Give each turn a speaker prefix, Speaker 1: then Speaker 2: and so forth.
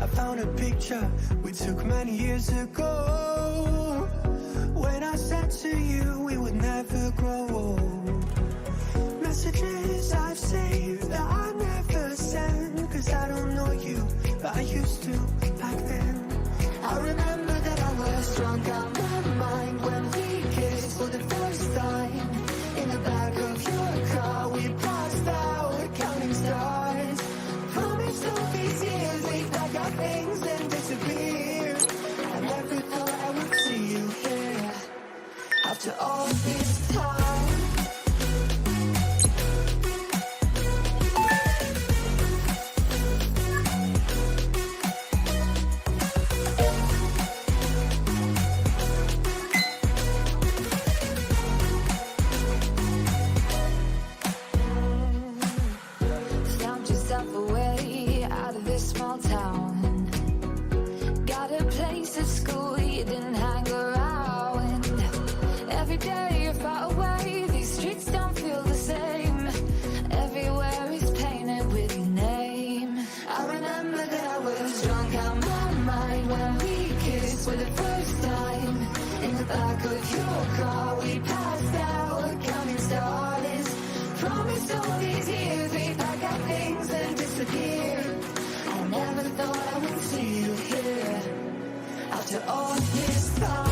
Speaker 1: I found a picture we took many years ago, when I said to you we would never grow old. Messages I've saved that I never send, cause I don't know you, but I used to back then. I remember that I was drunk out my mind when we kissed for the first time. In the back of your car we passed out counting stars. Promised all these years we'd pack our things and disappear. I never thought I would see you here after all this time.
Speaker 2: Away out of this small town, got a place at school, you didn't hang around. Every day you're far away, these streets don't feel the same. Everywhere is painted with your name. I remember that I was drunk out my mind when we kissed for the first time. In the back of your car we passed out counting stars. Promised all these years we'd pack our things and disappear. I never thought I would see you here after all this time.